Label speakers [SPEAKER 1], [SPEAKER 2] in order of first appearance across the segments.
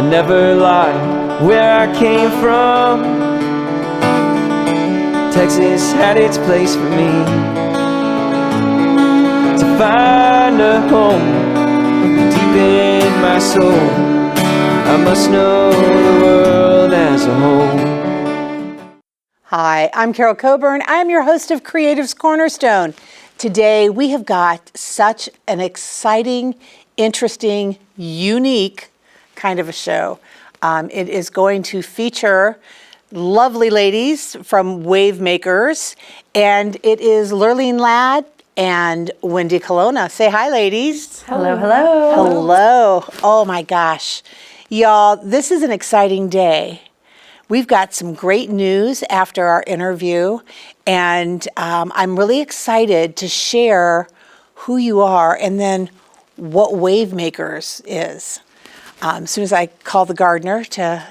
[SPEAKER 1] I'll never lie where I came from. Texas had its place for me. To find a home deep in my soul, I must know the world as a whole.
[SPEAKER 2] Hi, I'm Carol Coburn. I'm your host of Creatives Cornerstone. Today we have got such an exciting, interesting, unique kind of a show. It is going to feature lovely ladies from Wavemakers, and it is Lurleen Ladd and Wendy Colonna. Say hi, ladies.
[SPEAKER 3] Hello, hello.
[SPEAKER 2] Hello. Oh my gosh. Y'all, this is an exciting day. We've got some great news after our interview, and I'm really excited to share who you are and then what Wavemakers is. As soon as I call the gardener to,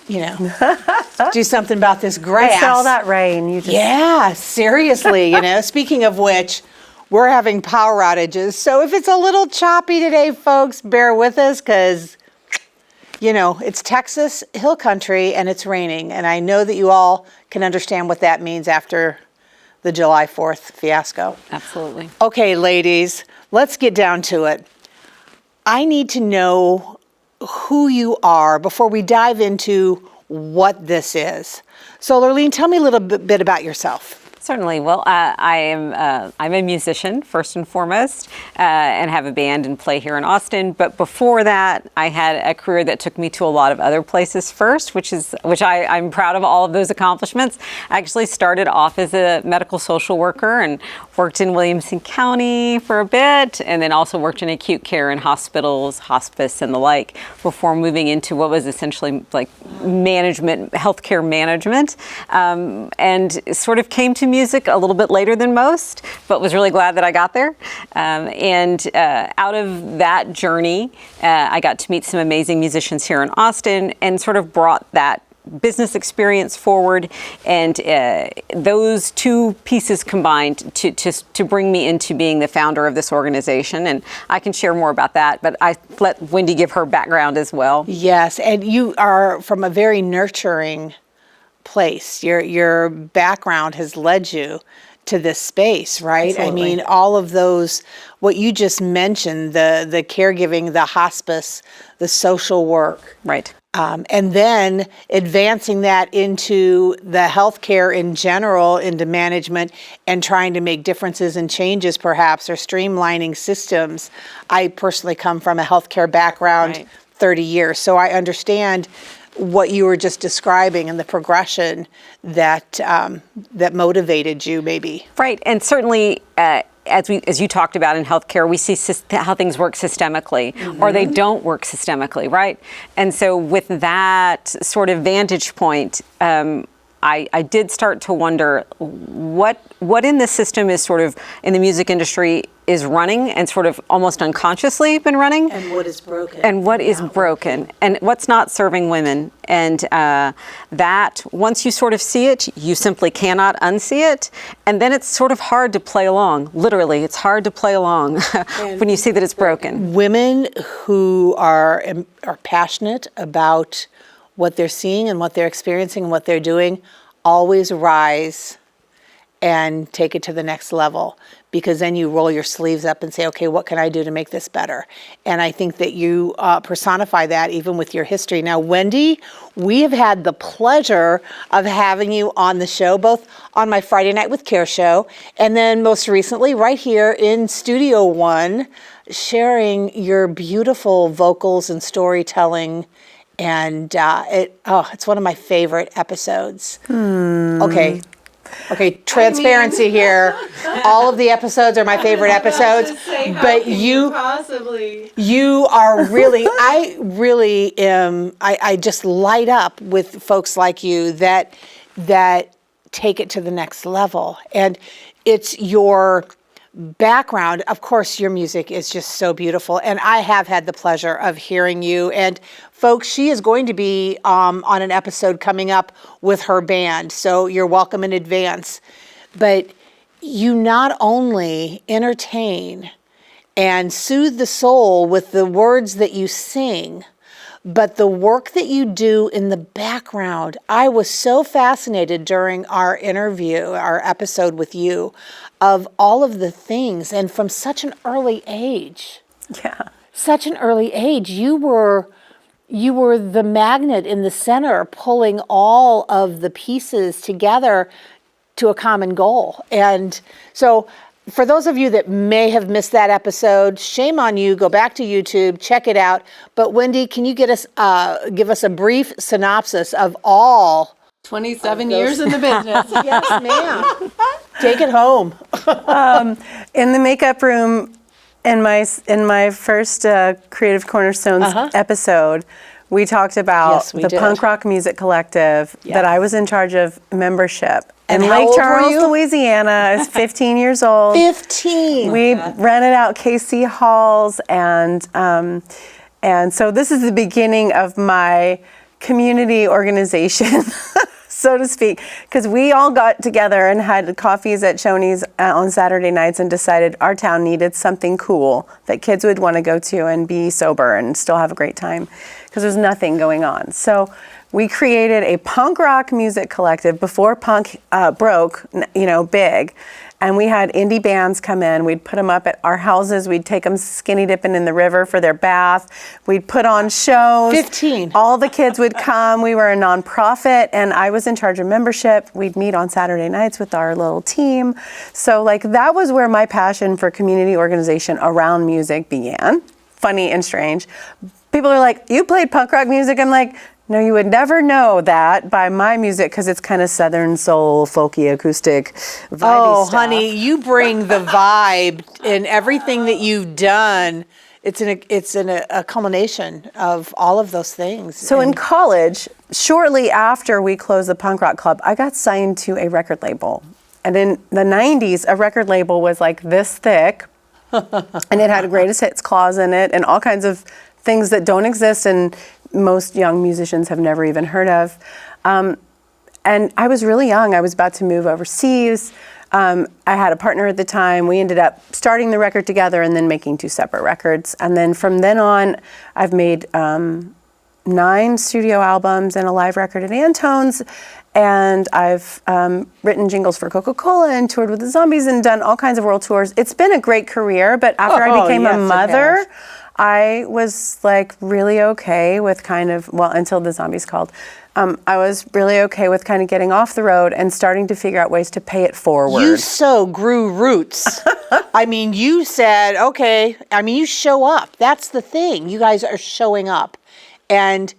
[SPEAKER 2] do something about this grass.
[SPEAKER 3] It's all that rain.
[SPEAKER 2] Yeah, seriously, Speaking of which, we're having power outages. So if it's a little choppy today, folks, bear with us because, it's Texas Hill Country and it's raining. And I know that you all can understand what that means after the July 4th fiasco.
[SPEAKER 3] Absolutely.
[SPEAKER 2] Okay, ladies, let's get down to it. I need to know who you are before we dive into what this is. So, Lurleen, tell me a little bit about yourself.
[SPEAKER 3] Certainly. Well, I'm a musician first and foremost, and have a band and play here in Austin. But before that, I had a career that took me to a lot of other places first, which I'm proud of all of those accomplishments. I actually started off as a medical social worker and worked in Williamson County for a bit, and then also worked in acute care in hospitals, hospice, and the like, before moving into what was essentially like management, healthcare management, and sort of came to music a little bit later than most, but was really glad that I got there. And out of that journey, I got to meet some amazing musicians here in Austin and sort of brought that business experience forward, and those two pieces combined to bring me into being the founder of this organization. And I can share more about that, but I let Wendy give her background as well.
[SPEAKER 2] Yes, and you are from a very nurturing place. Your background has led you to this space, right?
[SPEAKER 3] Absolutely.
[SPEAKER 2] I mean, all of those, what you just mentioned, the caregiving, the hospice, the social work.
[SPEAKER 3] Right.
[SPEAKER 2] And then advancing that into the healthcare in general, into management, and trying to make differences and changes perhaps, or streamlining systems. I personally come from a healthcare background,
[SPEAKER 3] Right.
[SPEAKER 2] 30 years, so I understand what you were just describing and the progression that motivated you, maybe.
[SPEAKER 3] Right, and certainly, as you talked about in healthcare, we see how things work systemically, or they don't work systemically, right? And so, with that sort of vantage point, I did start to wonder what in the system is sort of in the music industry is running and sort of almost unconsciously been running.
[SPEAKER 2] And what is broken.
[SPEAKER 3] And what is broken. And what's not serving women. And that, once you sort of see it, you simply cannot unsee it. And then it's sort of hard to play along. Literally, it's hard to play along when you see that it's broken.
[SPEAKER 2] Women who are passionate about what they're seeing and what they're experiencing and what they're doing always rise and take it to the next level, because then you roll your sleeves up and say, okay, what can I do to make this better? And I think that you personify that even with your history. Now, Wendy, we have had the pleasure of having you on the show, both on my Friday Night with Care show, and then most recently right here in Studio One, sharing your beautiful vocals and storytelling. And it's one of my favorite episodes. Okay, transparency here. All of the episodes are my favorite episodes, but you are really, I just light up with folks like you that take it to the next level. And it's your background. Of course, your music is just so beautiful, and I have had the pleasure of hearing you. And folks, she is going to be on an episode coming up with her band, so you're welcome in advance. But you not only entertain and soothe the soul with the words that you sing, But the work that you do in the background, I was so fascinated during our interview, our episode with you, of all of the things, and from such an early age.
[SPEAKER 4] Yeah.
[SPEAKER 2] Such an early age, you were the magnet in the center, pulling all of the pieces together to a common goal. And so for those of you that may have missed that episode, shame on you. Go back to YouTube, check it out. But Wendy, can you give us a brief synopsis of all
[SPEAKER 4] 27 years in the business.
[SPEAKER 2] Yes, ma'am. Take it home.
[SPEAKER 4] In the makeup room, in my first Creative Cornerstones episode, we talked about
[SPEAKER 2] Yes, we
[SPEAKER 4] the
[SPEAKER 2] did.
[SPEAKER 4] punk rock music collective that I was in charge of membership.
[SPEAKER 2] And
[SPEAKER 4] in
[SPEAKER 2] how
[SPEAKER 4] Lake
[SPEAKER 2] old were
[SPEAKER 4] Charles,
[SPEAKER 2] you?
[SPEAKER 4] Louisiana. I was 15 years old.
[SPEAKER 2] 15.
[SPEAKER 4] We rented out KC halls, and so this is the beginning of my community organization, so to speak, because we all got together and had coffees at Shoney's on Saturday nights and decided our town needed something cool that kids would want to go to and be sober and still have a great time, because there's nothing going on. So we created a punk rock music collective before punk broke, big. And we had indie bands come in. We'd put them up at our houses. We'd take them skinny dipping in the river for their bath. We'd put on shows.
[SPEAKER 2] 15.
[SPEAKER 4] All the kids would come. We were a nonprofit, and I was in charge of membership. We'd meet on Saturday nights with our little team. So that was where my passion for community organization around music began. Funny and strange. People are like, "You played punk rock music?" I'm like, no, you would never know that by my music, because it's kind of Southern soul, folky, acoustic, vibey
[SPEAKER 2] Oh,
[SPEAKER 4] stuff.
[SPEAKER 2] honey, you bring the vibe in everything that you've done. It's a culmination of all of those things.
[SPEAKER 4] So in college, shortly after we closed the punk rock club, I got signed to a record label. And in the 90s, a record label was like this thick, and it had a greatest hits clause in it and all kinds of things that don't exist and most young musicians have never even heard of. And I was really young. I was about to move overseas. I had a partner at the time. We ended up starting the record together and then making 2 separate records. And then from then on, I've made 9 studio albums and a live record at Antone's. And I've written jingles for Coca-Cola and toured with the Zombies and done all kinds of world tours. It's been a great career, but after I became
[SPEAKER 2] yes,
[SPEAKER 4] a
[SPEAKER 2] it
[SPEAKER 4] mother,
[SPEAKER 2] has.
[SPEAKER 4] I was really okay with until the Zombies called. I was really okay with kind of getting off the road and starting to figure out ways to pay it forward.
[SPEAKER 2] You so grew roots. I mean, you said, okay, you show up. That's the thing. You guys are showing up. And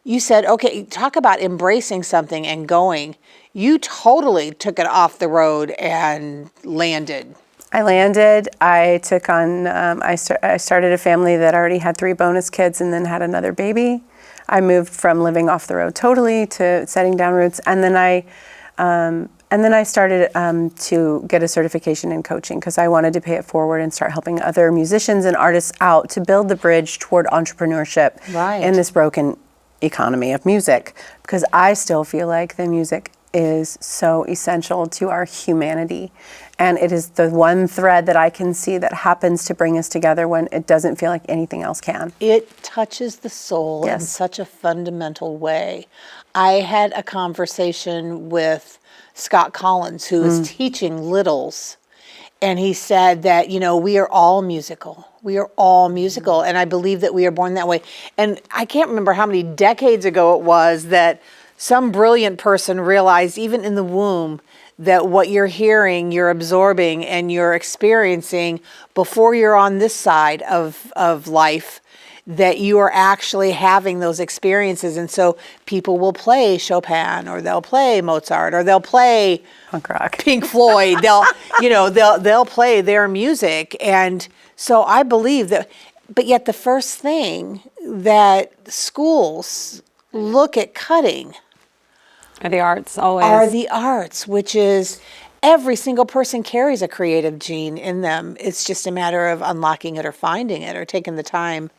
[SPEAKER 2] you said, okay, talk about embracing something and going. You totally took it off the road and landed.
[SPEAKER 4] I landed. I took on. I started a family that already had 3 bonus kids and then had another baby. I moved from living off the road totally to setting down roots, and then I started to get a certification in coaching because I wanted to pay it forward and start helping other musicians and artists out to build the bridge toward entrepreneurship in this broken economy of music, because I still feel like the music is so essential to our humanity. And it is the one thread that I can see that happens to bring us together when it doesn't feel like anything else can.
[SPEAKER 2] It touches the soul in
[SPEAKER 4] Yes.
[SPEAKER 2] such a fundamental way. I had a conversation with Scott Collins, who is teaching littles, and he said that, we are all musical. We are all musical, and I believe that we are born that way. And I can't remember how many decades ago it was that some brilliant person realized, even in the womb, that what you're hearing, you're absorbing, and you're experiencing before you're on this side of life, that you are actually having those experiences. And so people will play Chopin, or they'll play Mozart, or they'll play
[SPEAKER 4] Punk rock.
[SPEAKER 2] Pink Floyd. They'll play their music. And so I believe that, but yet the first thing that schools look at cutting
[SPEAKER 3] Are the arts always?
[SPEAKER 2] are the arts, which is every single person carries a creative gene in them. It's just a matter of unlocking it or finding it or taking the time,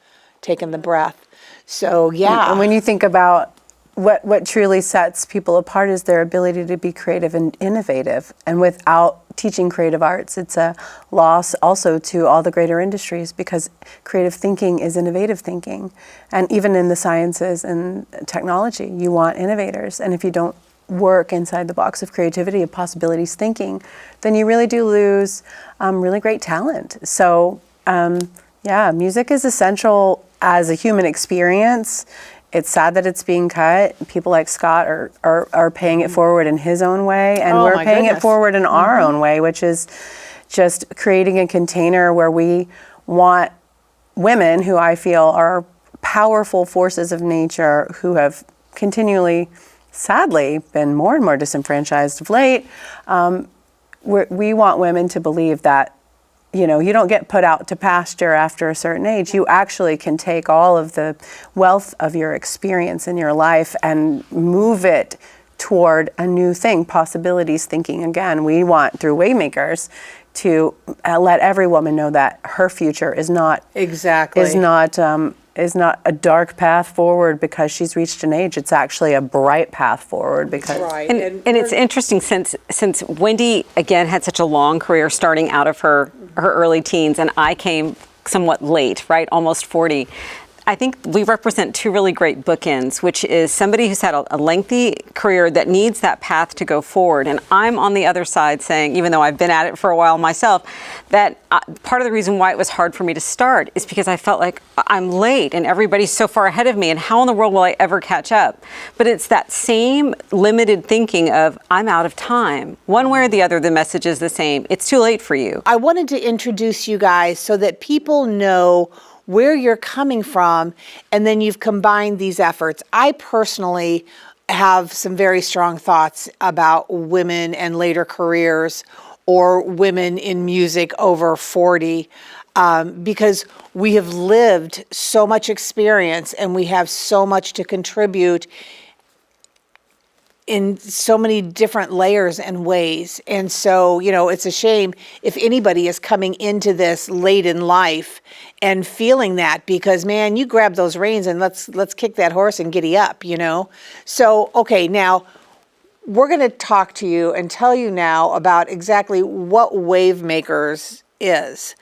[SPEAKER 2] taking the breath. So, yeah.
[SPEAKER 4] And when you think about what truly sets people apart is their ability to be creative and innovative. And without teaching creative arts. It's a loss also to all the greater industries, because creative thinking is innovative thinking. And even in the sciences and technology, you want innovators. And if you don't work inside the box of creativity, of possibilities thinking, then you really do lose really great talent. So yeah, music is essential as a human experience. It's sad that it's being cut. People like Scott are paying it forward in his own way, and we're paying it forward in our own way, which is just creating a container where we want women who I feel are powerful forces of nature, who have continually, sadly, been more and more disenfranchised of late. We want women to believe that, you know, you don't get put out to pasture after a certain age. You actually can take all of the wealth of your experience in your life and move it toward a new thing, possibilities thinking again. We want, through Wavemakers, to let every woman know that her future is not is not a dark path forward because she's reached an age. It's actually a bright path forward because.
[SPEAKER 2] Right.
[SPEAKER 3] And it's interesting since Wendy again had such a long career starting out of her early teens, and I came somewhat late, right, almost 40. I think we represent two really great bookends, which is somebody who's had a lengthy career that needs that path to go forward. And I'm on the other side saying, even though I've been at it for a while myself, that part of the reason why it was hard for me to start is because I felt like I'm late and everybody's so far ahead of me, and how in the world will I ever catch up? But it's that same limited thinking of, I'm out of time. One way or the other, the message is the same. It's too late for you.
[SPEAKER 2] I wanted to introduce you guys so that people know where you're coming from, and then you've combined these efforts. I personally have some very strong thoughts about women and later careers, or women in music over 40, because we have lived so much experience and we have so much to contribute in so many different layers and ways. And so, you know, it's a shame if anybody is coming into this late in life and feeling that, because man, you grab those reins and let's kick that horse and giddy up, you know? So, okay, now we're going to talk to you and tell you now about exactly what Wavemakers is.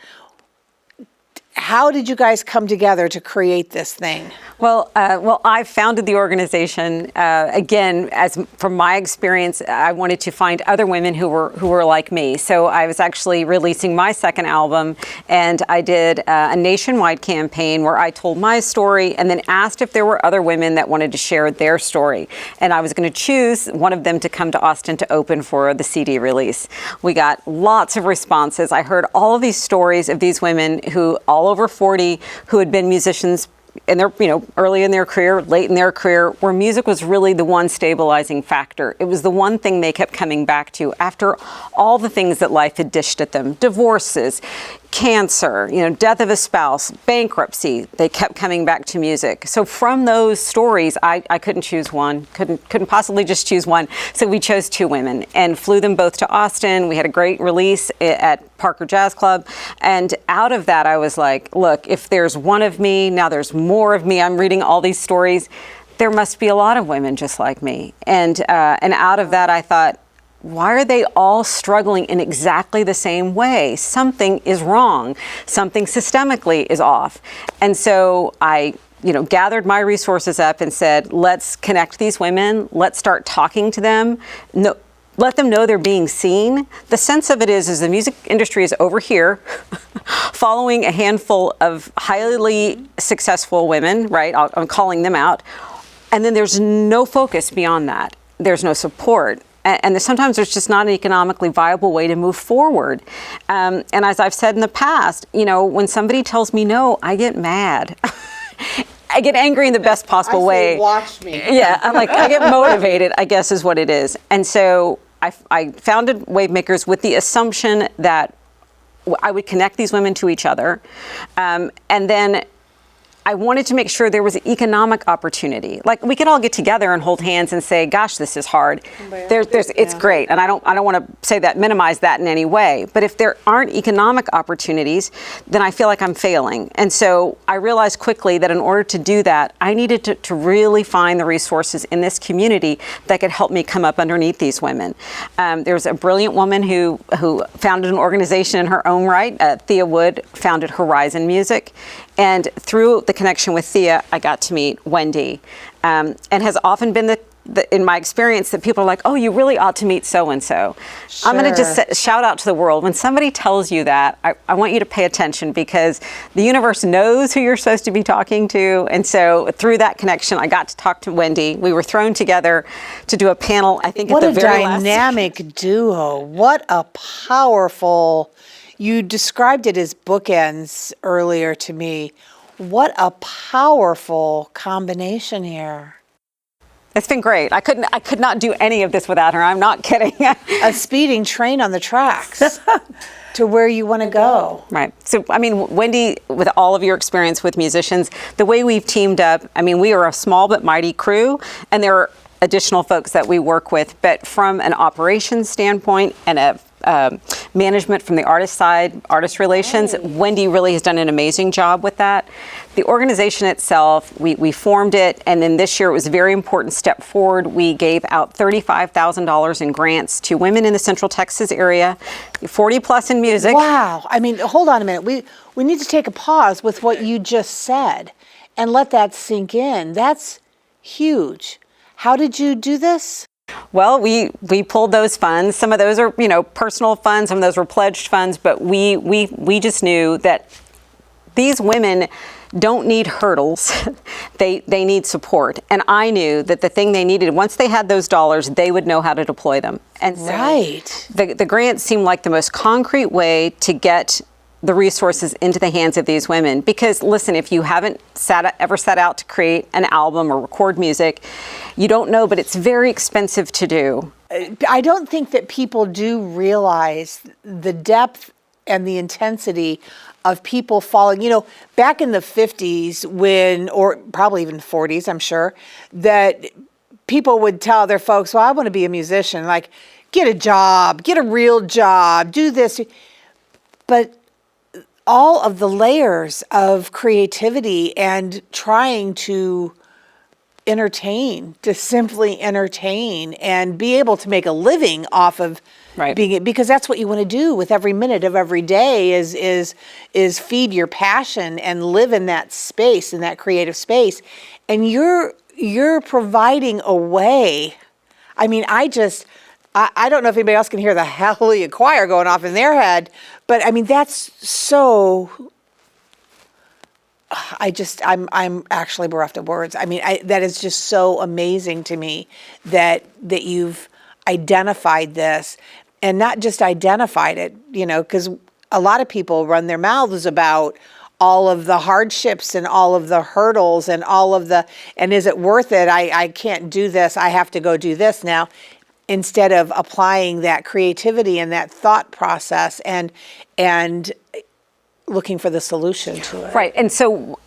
[SPEAKER 2] How did you guys come together to create this thing?
[SPEAKER 3] Well, I founded the organization again, as from my experience. I wanted to find other women who were like me. So I was actually releasing my second album, and I did a nationwide campaign where I told my story and then asked if there were other women that wanted to share their story. And I was going to choose one of them to come to Austin to open for the CD release. We got lots of responses. I heard all of these stories of these women who all over 40 who had been musicians in their, you know, early in their career, late in their career, where music was really the one stabilizing factor. It was the one thing they kept coming back to after all the things that life had dished at them. Divorces, cancer, you know, death of a spouse, bankruptcy. They kept coming back to music. So from those stories, I couldn't choose one, couldn't possibly just choose one. So we chose two women and flew them both to Austin. We had a great release at Parker Jazz Club. And out of that, I was like, look, if there's one of me, now there's more of me. I'm reading all these stories. There must be a lot of women just like me. And out of that, I thought, why are they all struggling in exactly the same way? Something is wrong. Something systemically is off. And so I, you know, gathered my resources up and said, let's connect these women. Let's start talking to them. No, let them know they're being seen. The sense of it is the music industry is over here following a handful of highly successful women, right? I'm calling them out. And then there's no focus beyond that. There's no support. And sometimes there's just not an economically viable way to move forward. And as I've said in the past, you know, when somebody tells me no, I get mad. I get angry in the best possible way.
[SPEAKER 2] Watch me.
[SPEAKER 3] Yeah, I'm like, I get motivated, I guess is what it is. And so I founded Wavemakers with the assumption that I would connect these women to each other. And then I wanted to make sure there was economic opportunity. Like, we could all get together and hold hands and say, gosh, this is hard. It's great. And I don't want to say that, minimize that in any way. But if there aren't economic opportunities, then I feel like I'm failing. And so I realized quickly that in order to do that, I needed to really find the resources in this community that could help me come up underneath these women. There's a brilliant woman who founded an organization in her own right. Thea Wood founded Horizon Music. And through the connection with Thea, I got to meet Wendy, and has often been in my experience that people are like, oh, you really ought to meet so-and-so.
[SPEAKER 2] Sure.
[SPEAKER 3] I'm going to just shout out to the world. When somebody tells you that, I want you to pay attention, because the universe knows who you're supposed to be talking to. And so through that connection, I got to talk to Wendy. We were thrown together to do a panel, I think, at the very last.
[SPEAKER 2] What a dynamic duo. What a powerful... You described it as bookends earlier to me. What a powerful combination here.
[SPEAKER 3] It's been great. I could not do any of this without her. I'm not kidding.
[SPEAKER 2] A speeding train on the tracks to where you want to go.
[SPEAKER 3] Right. So, I mean, Wendy, with all of your experience with musicians, the way we've teamed up, I mean, we are a small but mighty crew, and there are additional folks that we work with. But from an operations standpoint and a management from the artist side, artist relations, Wendy really has done an amazing job with that. The organization itself, we formed it, and then this year it was a very important step forward. We gave out $35,000 in grants to women in the Central Texas area, 40 plus in music.
[SPEAKER 2] Wow. I mean, hold on a minute. We need to take a pause with what you just said and let that sink in. That's huge. How did you do this?
[SPEAKER 3] Well, we pulled those funds. Some of those are, personal funds. Some of those were pledged funds. But we just knew that these women don't need hurdles. They need support. And I knew that the thing they needed, once they had those dollars, they would know how to deploy them. And so
[SPEAKER 2] right.
[SPEAKER 3] The grant seemed like the most concrete way to get the resources into the hands of these women. Because listen, if you haven't ever set out to create an album or record music, you don't know, but it's very expensive to do.
[SPEAKER 2] I don't think that people do realize the depth and the intensity of people falling, back in the 50s or probably even 40s, I'm sure, that people would tell their folks, well, I want to be a musician, like, get a job, get a real job, do this. But all of the layers of creativity and trying to simply entertain and be able to make a living off of being it, because that's what you want to do with every minute of every day is feed your passion and live in that space, in that creative space. And you're providing a way. I mean, I don't know if anybody else can hear the Hallelujah choir going off in their head, but I mean, that's so, I'm actually bereft of words. I mean, that is just so amazing to me that you've identified this, and not just identified it, because a lot of people run their mouths about all of the hardships and all of the hurdles and and is it worth it? I can't do this. I have to go do this now. Instead of applying that creativity and that thought process and looking for the solution to it.
[SPEAKER 3] Right. And so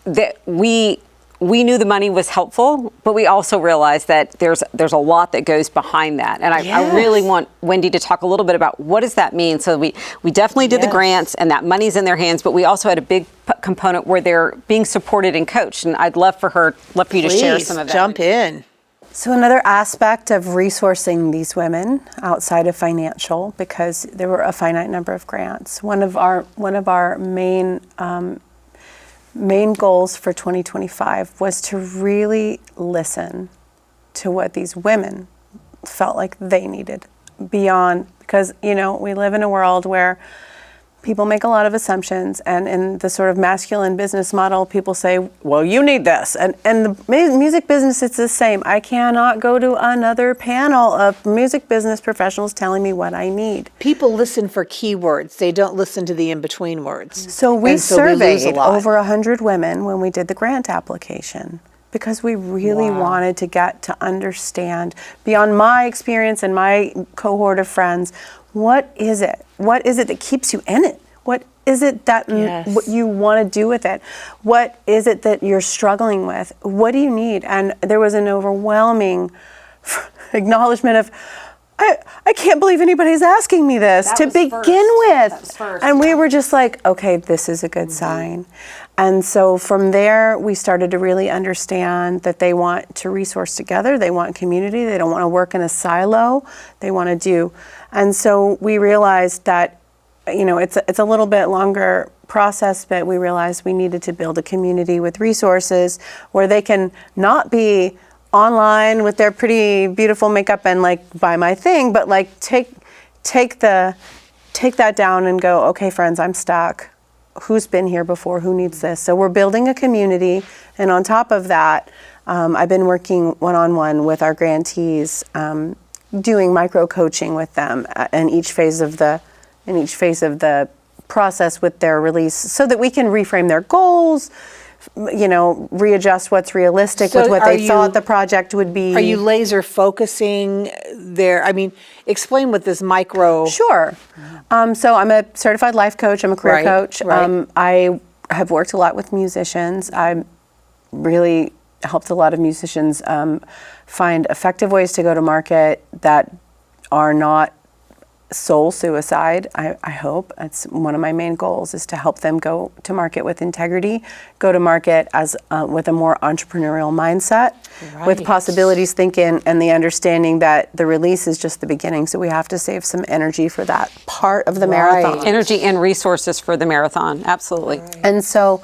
[SPEAKER 3] we knew the money was helpful, but we also realized that there's a lot that goes behind that. And I really want Wendy to talk a little bit about what does that mean. So we definitely did the grants, and that money's in their hands, but we also had a big component where they're being supported and coached. And I'd love for you to share some of that.
[SPEAKER 2] Jump in.
[SPEAKER 4] So another aspect of resourcing these women outside of financial, because there were a finite number of grants, one of our main goals for 2025 was to really listen to what these women felt like they needed beyond, because we live in a world where people make a lot of assumptions, and in the sort of masculine business model, people say, well, you need this. And the music business, it's the same. I cannot go to another panel of music business professionals telling me what I need.
[SPEAKER 2] People listen for keywords. They don't listen to the in-between words.
[SPEAKER 4] So we surveyed over 100 women when we did the grant application, because we really wanted to get to understand, beyond my experience and my cohort of friends, what is it? What is it that keeps you in it? is it that
[SPEAKER 2] Yes.
[SPEAKER 4] what you want to do with it? What is it that you're struggling with? What do you need? And there was an overwhelming acknowledgement of, I can't believe anybody's asking me this to begin with. And we were just like, okay, this is a good sign. And so from there, we started to really understand that they want to resource together. They want community. They don't want to work in a silo. They want to do. And so we realized that, it's a little bit longer process, but we realized we needed to build a community with resources where they can not be online with their pretty beautiful makeup and like buy my thing, but like take that down and go, okay, friends, I'm stuck. Who's been here before? Who needs this? So we're building a community, and on top of that, I've been working one-on-one with our grantees, doing micro coaching with them in each phase of the process with their release, so that we can reframe their goals, readjust what's realistic
[SPEAKER 2] So
[SPEAKER 4] with what
[SPEAKER 2] are
[SPEAKER 4] they thought the project would be.
[SPEAKER 2] Are you laser focusing there? I mean, explain what this micro.
[SPEAKER 4] Sure. So I'm a certified life coach. I'm a career
[SPEAKER 2] Right,
[SPEAKER 4] coach.
[SPEAKER 2] right.
[SPEAKER 4] I have worked a lot with musicians. I really helped a lot of musicians find effective ways to go to market that are not soul suicide. I hope that's one of my main goals, is to help them go to market with integrity, go to market as with a more entrepreneurial mindset, with
[SPEAKER 2] Right.
[SPEAKER 4] possibilities thinking and the understanding that the release is just the beginning. So we have to save some energy for that part of the marathon.
[SPEAKER 3] Energy and resources for the marathon. Absolutely.
[SPEAKER 4] And so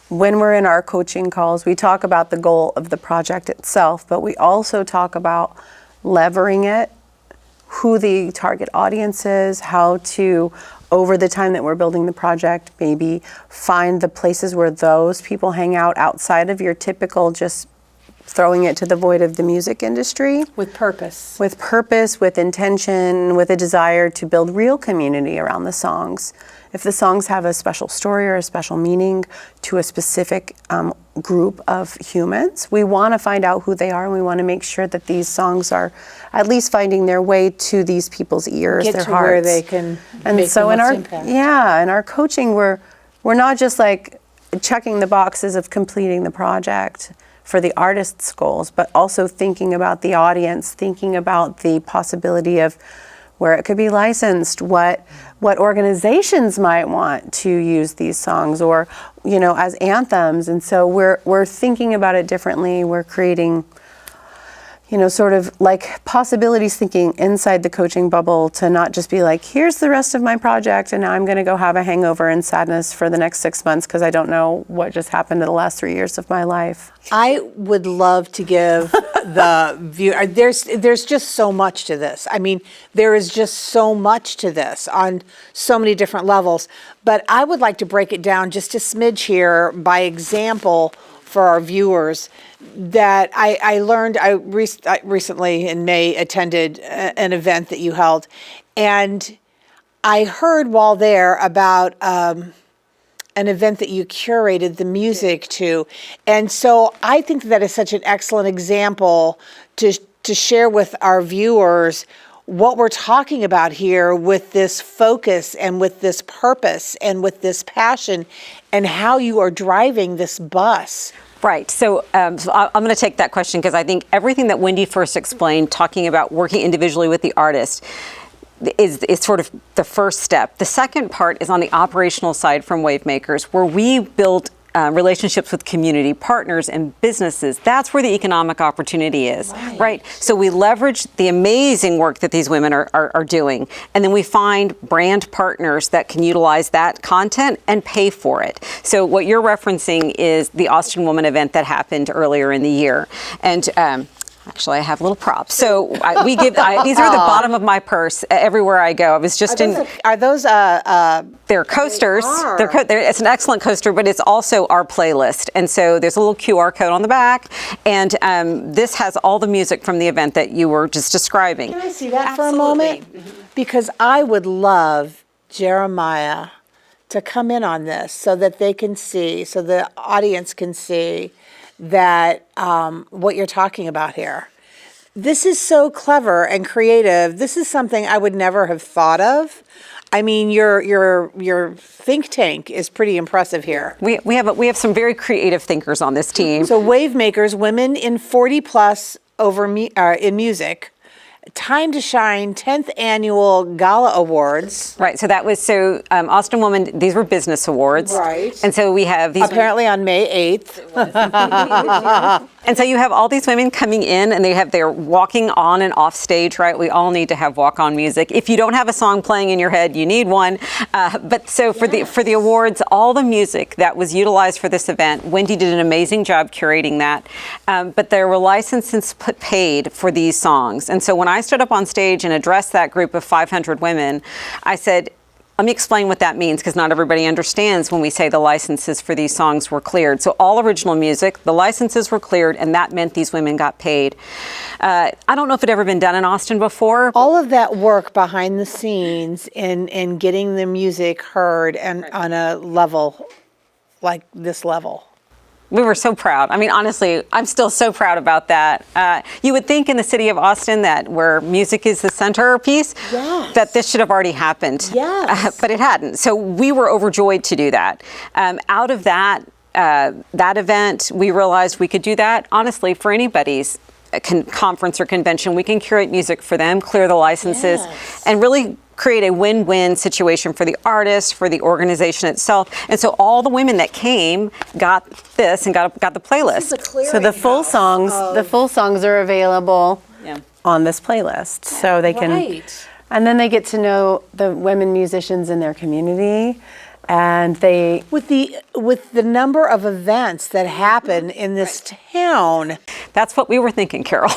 [SPEAKER 4] when we're in our coaching calls, we talk about the goal of the project itself, but we also talk about levering it, who the target audience is, how to, over the time that we're building the project, maybe find the places where those people hang out outside of your typical just throwing it to the void of the music industry.
[SPEAKER 2] With purpose.
[SPEAKER 4] With purpose, with intention, with a desire to build real community around the songs. If the songs have a special story or a special meaning to a specific group of humans, we want to find out who they are, and we want to make sure that these songs are at least finding their way to these people's ears,
[SPEAKER 2] Get
[SPEAKER 4] their
[SPEAKER 2] to
[SPEAKER 4] hearts.
[SPEAKER 2] where they can make
[SPEAKER 4] so
[SPEAKER 2] the
[SPEAKER 4] in
[SPEAKER 2] most
[SPEAKER 4] our
[SPEAKER 2] impact.
[SPEAKER 4] in our coaching, we're not just like checking the boxes of completing the project for the artist's goals, but also thinking about the audience, thinking about the possibility of where it could be licensed, what organizations might want to use these songs, or as anthems. And so we're thinking about it differently. We're creating sort of like possibilities thinking inside the coaching bubble, to not just be like, here's the rest of my project and now I'm going to go have a hangover and sadness for the next 6 months because I don't know what just happened in the last 3 years of my life.
[SPEAKER 2] I would love to give the viewer, there's just so much to this. I mean, there is just so much to this on so many different levels, but I would like to break it down just a smidge here by example for our viewers that I learned. I recently in May attended an event that you held, and I heard while there about an event that you curated the music to. And so I think that is such an excellent example to share with our viewers what we're talking about here with this focus and with this purpose and with this passion and how you are driving this bus.
[SPEAKER 3] Right. So I'm going to take that question because I think everything that Wendy first explained, talking about working individually with the artist, is sort of the first step. The second part is on the operational side from Wavemakers, where we build relationships with community partners and businesses. That's where the economic opportunity is, right? So we leverage the amazing work that these women are doing, and then we find brand partners that can utilize that content and pay for it. So what you're referencing is the Austin Woman event that happened earlier in the year. And actually, I have a little prop. So we give, these are the bottom of my purse everywhere I go. I was just
[SPEAKER 2] Are those
[SPEAKER 3] they're coasters.
[SPEAKER 2] They are.
[SPEAKER 3] It's an excellent coaster, but it's also our playlist. And so there's a little QR code on the back. And this has all the music from the event that you were just describing.
[SPEAKER 2] Can I see that for a moment? Because I would love Jeremiah to come in on this so that they can see, so the audience can see that what you're talking about here. This is so clever and creative. This is something I would never have thought of. I mean, your think tank is pretty impressive here.
[SPEAKER 3] We have some very creative thinkers on this team.
[SPEAKER 2] So Wavemakers, women in 40 plus in music, Time to Shine 10th Annual Gala Awards.
[SPEAKER 3] Right, so that was, Austin Woman, these were business awards.
[SPEAKER 2] Right.
[SPEAKER 3] And so we have these.
[SPEAKER 2] Apparently on May 8th.
[SPEAKER 3] And so you have all these women coming in and they're walking on and off stage, right? We all need to have walk-on music. If you don't have a song playing in your head, you need one. But so for the awards, all the music that was utilized for this event, Wendy did an amazing job curating that. But there were licenses paid for these songs. And so when I stood up on stage and addressed that group of 500 women, I said, let me explain what that means, because not everybody understands when we say the licenses for these songs were cleared. So all original music, the licenses were cleared, and that meant these women got paid. I don't know if it had ever been done in Austin before.
[SPEAKER 2] All of that work behind the scenes in getting the music heard and on a level like this level.
[SPEAKER 3] We were so proud. I mean, honestly, I'm still so proud about that. You would think in the city of Austin that where music is the centerpiece,
[SPEAKER 2] Yes.
[SPEAKER 3] that this should have already happened.
[SPEAKER 2] Yes.
[SPEAKER 3] But it hadn't. So we were overjoyed to do that. Out of that event, we realized we could do that, honestly, for anybody's conference or convention. We can curate music for them, clear the licenses,
[SPEAKER 2] Yes.
[SPEAKER 3] and really create a win-win situation for the artist, for the organization itself. And so all the women that came got this and got the playlist.
[SPEAKER 4] So the full songs, are available
[SPEAKER 3] Yeah.
[SPEAKER 4] on this playlist, so they can.
[SPEAKER 2] Right.
[SPEAKER 4] And then they get to know the women musicians in their community, and they.
[SPEAKER 2] With the number of events that happen in this town.
[SPEAKER 3] That's what we were thinking, Carol.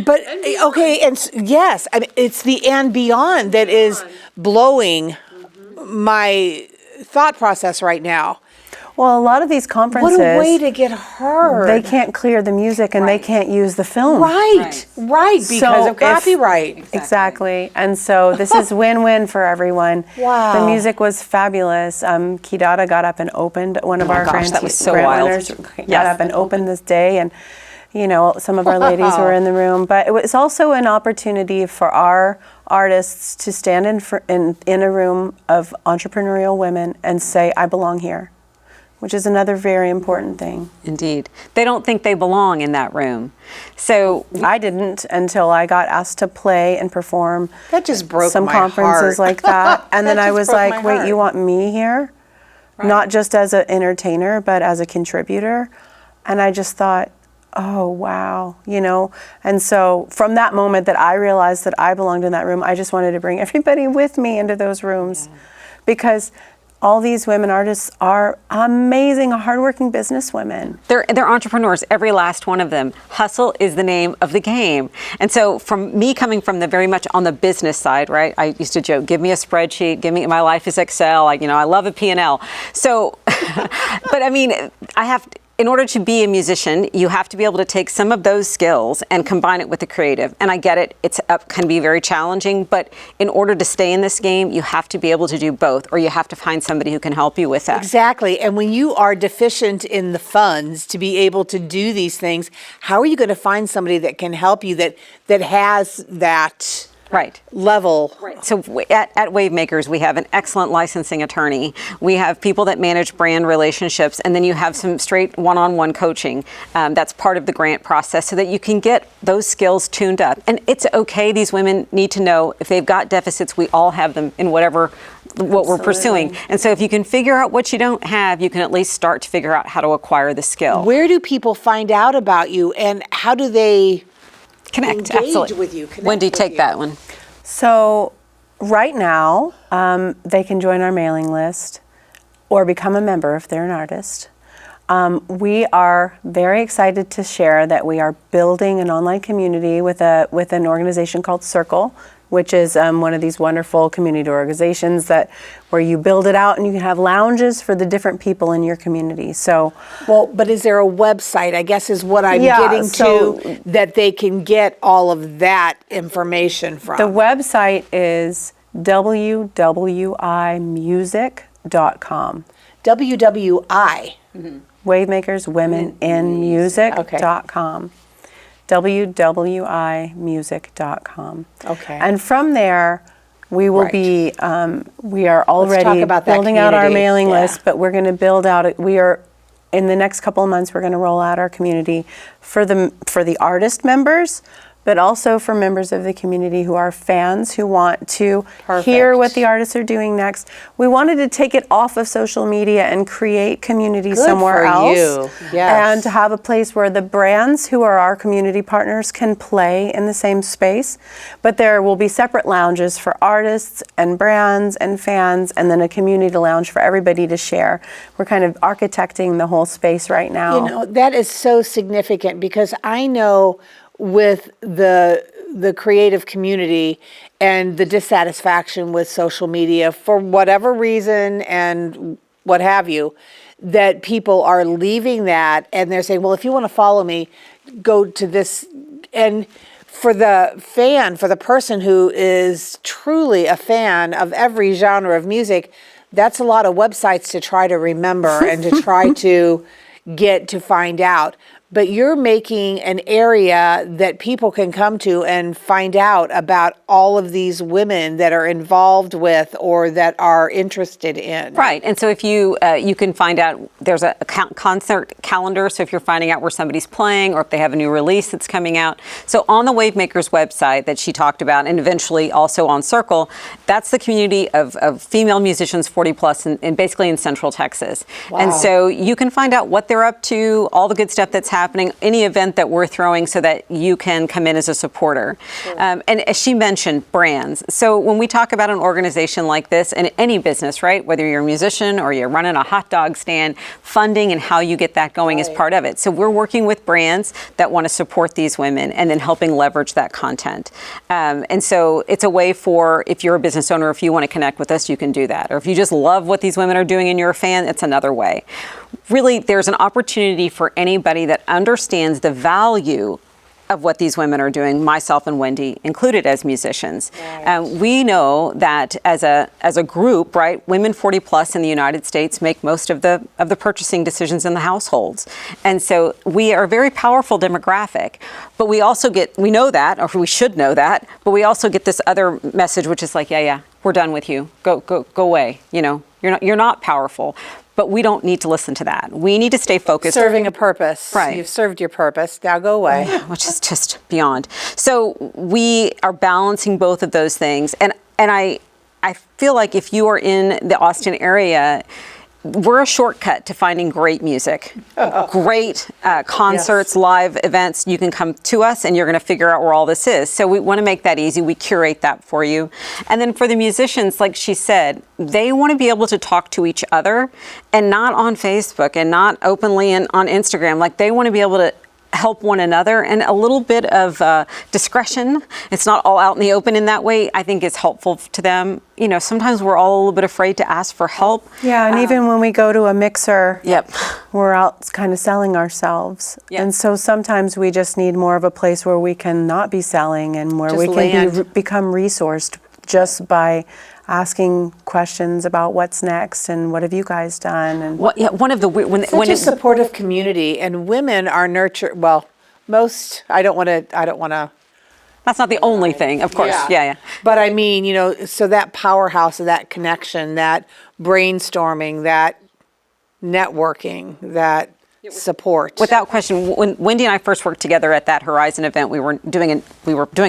[SPEAKER 2] But okay, yes, I mean, it's the and beyond that is blowing my thought process right now.
[SPEAKER 4] Well, a lot of these conferences.
[SPEAKER 2] What a way to get heard.
[SPEAKER 4] They can't clear the music and they can't use the film.
[SPEAKER 2] Right, because
[SPEAKER 4] So
[SPEAKER 2] of copyright.
[SPEAKER 4] Exactly. And so this is win-win for everyone.
[SPEAKER 2] Wow.
[SPEAKER 4] The music was fabulous. Kidada got up and opened, one of our
[SPEAKER 3] gosh,
[SPEAKER 4] grant,
[SPEAKER 3] that was so
[SPEAKER 4] grant
[SPEAKER 3] wild.
[SPEAKER 4] winners got
[SPEAKER 3] Yes.
[SPEAKER 4] up and opened this day, and some of our ladies were in the room. But it was also an opportunity for our artists to stand in a room of entrepreneurial women and say, I belong here, which is another very important thing.
[SPEAKER 3] Indeed. They don't think they belong in that room. So
[SPEAKER 4] I didn't until I got asked to play and perform
[SPEAKER 2] That just broke
[SPEAKER 4] some
[SPEAKER 2] my
[SPEAKER 4] conferences
[SPEAKER 2] heart.
[SPEAKER 4] like that. And then
[SPEAKER 2] That
[SPEAKER 4] I
[SPEAKER 2] just
[SPEAKER 4] was
[SPEAKER 2] broke my
[SPEAKER 4] like, wait,
[SPEAKER 2] heart.
[SPEAKER 4] you want me here? Not just as an entertainer, but as a contributor. And I just thought, oh, wow, And so from that moment that I realized that I belonged in that room, I just wanted to bring everybody with me into those rooms because all these women artists are amazing, hardworking business women.
[SPEAKER 3] they're entrepreneurs, every last one of them. Hustle is the name of the game. And so from me coming from the very much on the business side, right? I used to joke, give me a spreadsheet, my life is Excel. I love a P&L. So, but I mean, in order to be a musician, you have to be able to take some of those skills and combine it with the creative. And I get it, can be very challenging, but in order to stay in this game, you have to be able to do both, or you have to find somebody who can help you with that.
[SPEAKER 2] Exactly. And when you are deficient in the funds to be able to do these things, how are you going to find somebody that can help you that has that
[SPEAKER 3] Right.
[SPEAKER 2] level?
[SPEAKER 3] So at Wavemakers, we have an excellent licensing attorney. We have people that manage brand relationships, and then you have some straight one-on-one coaching. That's part of the grant process so that you can get those skills tuned up. And it's okay. These women need to know if they've got deficits, we all have them in what we're pursuing. And so if you can figure out what you don't have, you can at least start to figure out how to acquire the skill.
[SPEAKER 2] Where do people find out about you, and how do they
[SPEAKER 3] Connect,
[SPEAKER 2] engage
[SPEAKER 3] absolutely.
[SPEAKER 2] with you? Connect
[SPEAKER 3] Wendy,
[SPEAKER 2] with
[SPEAKER 3] take
[SPEAKER 2] you?
[SPEAKER 3] that one.
[SPEAKER 4] So right now, they can join our mailing list or become a member if they're an artist. We are very excited to share that we are building an online community with an organization called Circle, which is one of these wonderful community organizations where you build it out and you can have lounges for the different people in your community. So,
[SPEAKER 2] Well, but is there a website, I guess is what I'm getting to, that they can get all of that information from?
[SPEAKER 4] the website is www.imusic.com.
[SPEAKER 2] WWI.
[SPEAKER 4] Wavemakers Women in Music.com. www.imusic.com.
[SPEAKER 2] Okay.
[SPEAKER 4] And from there, We will
[SPEAKER 2] Right.
[SPEAKER 4] be, we are already
[SPEAKER 2] about that
[SPEAKER 4] building out our
[SPEAKER 2] community.
[SPEAKER 4] mailing
[SPEAKER 2] Yeah.
[SPEAKER 4] list, but we're going to build out, in the next couple of months, we're going to roll out our community for the artist members, but also for members of the community who are fans who want to hear what
[SPEAKER 2] Perfect.
[SPEAKER 4] the artists are doing next. We wanted to take it off of social media and create community
[SPEAKER 2] Good
[SPEAKER 4] somewhere
[SPEAKER 2] for
[SPEAKER 4] else.
[SPEAKER 2] you. Yes.
[SPEAKER 4] And to have a place where the brands who are our community partners can play in the same space. But there will be separate lounges for artists and brands and fans, and then a community lounge for everybody to share. We're kind of architecting the whole space right now.
[SPEAKER 2] You know, that is so significant because I know with the creative community and the dissatisfaction with social media for whatever reason and what have you, that people are leaving that and they're saying, well, if you want to follow me, go to this. And for the fan, for the person who is truly a fan of every genre of music, that's a lot of websites to try to remember and to try to get to find out. But you're making an area that people can come to and find out about all of these women that are involved with or that are interested in.
[SPEAKER 3] Right, and so if you you can find out, there's a concert calendar, so if you're finding out where somebody's playing or if they have a new release that's coming out. So on the Wavemakers website that she talked about, and eventually also on Circle, that's the community of female musicians 40 plus and basically in Central Texas.
[SPEAKER 2] Wow.
[SPEAKER 3] And so you can find out what they're up to, all the good stuff that's happening, any event that we're throwing so that you can come in as a supporter. Sure. And as she mentioned, brands. So when we talk about an organization like this, and any business, right, whether you're a musician or you're running a hot dog stand, funding and how you get that going is part of it. So we're working with brands that want to support these women and then helping leverage that content. And so it's a way for, if you're a business owner, if you want to connect with us, you can do that. Or if you just love what these women are doing and you're a fan, it's another way. Really, there's an opportunity for anybody that understands the value of what these women are doing, myself and Wendy included as musicians.
[SPEAKER 2] Right.
[SPEAKER 3] We know that as a group, right, women 40 plus in the United States make most of the purchasing decisions in the households. And so we are a very powerful demographic, but we also we know that, or we should know that, but we also get this other message, which is like, yeah, we're done with you. Go away. You know, you're not powerful. But we don't need to listen to that. We need to stay focused.
[SPEAKER 2] Serving a purpose.
[SPEAKER 3] Right.
[SPEAKER 2] You've served your purpose. Now go away.
[SPEAKER 3] Which is just beyond. So we are balancing both of those things. And I feel like if you are in the Austin area, we're a shortcut to finding great music, great concerts,
[SPEAKER 2] Yes.
[SPEAKER 3] live events. You can come to us and you're going to figure out where all this is. So we want to make that easy. We curate that for you. And then for the musicians, like she said, they want to be able to talk to each other and not on Facebook and not openly on Instagram. Like they want to be able to help one another, and a little bit of discretion. It's not all out in the open in that way. I think is helpful to them. You know, sometimes we're all a little bit afraid to ask for help.
[SPEAKER 4] Yeah, and even when we go to a mixer,
[SPEAKER 3] Yep.
[SPEAKER 4] we're out kind of selling ourselves.
[SPEAKER 3] Yep.
[SPEAKER 4] And so sometimes we just need more of a place where we can not be selling and where
[SPEAKER 2] Just
[SPEAKER 4] we can
[SPEAKER 2] land.
[SPEAKER 4] become resourced just by asking questions about what's next and what have you guys done. And
[SPEAKER 3] One of the when
[SPEAKER 2] Such a
[SPEAKER 3] it's
[SPEAKER 2] supportive community, and women are nurtured. Well, most. I don't want to.
[SPEAKER 3] that's not the only thing, of course. Yeah.
[SPEAKER 2] But I mean, you know, so that powerhouse of that connection, that brainstorming, that networking, that support.
[SPEAKER 3] Without question, when Wendy and I first worked together at that Horizon event, we were doing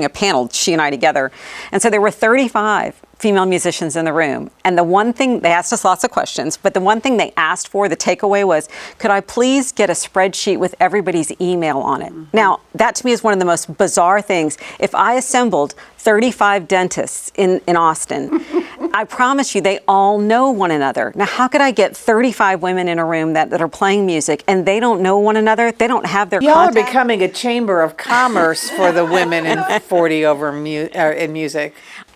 [SPEAKER 3] a panel, she and I together, and so there were 35 female musicians in the room. And the one thing, they asked us lots of questions, but the one thing they asked for, the takeaway was, could I please get a spreadsheet with everybody's email on it? Mm-hmm. Now, that to me is one of the most bizarre things. If I assembled 35 dentists in Austin, I promise you they all know one another. Now, how could I get 35 women in a room that are playing music and they don't know one another? They don't have their
[SPEAKER 2] Y'all
[SPEAKER 3] contact?
[SPEAKER 2] are becoming a chamber of commerce for the women in 40 over in music.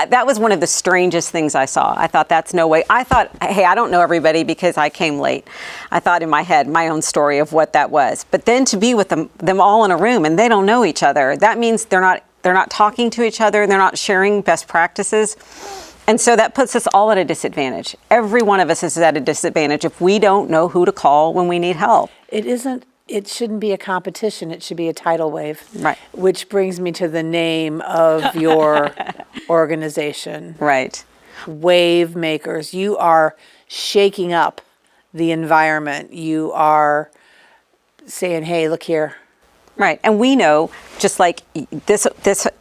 [SPEAKER 3] That was one of the strangest things I saw. I thought, that's no way. I thought, hey, I don't know everybody because I came late. I thought in my head, my own story of what that was. But then to be with them all in a room and they don't know each other, that means they're not talking to each other, they're not sharing best practices. And so that puts us all at a disadvantage. Every one of us is at a disadvantage if we don't know who to call when we need help.
[SPEAKER 2] It isn't it shouldn't be a competition. It should be a tidal wave.
[SPEAKER 3] Right.
[SPEAKER 2] Which brings me to the name of your organization,
[SPEAKER 3] Right.
[SPEAKER 2] Wavemakers. You are shaking up the environment. You are saying, hey, look here.
[SPEAKER 3] Right. And we know, just like this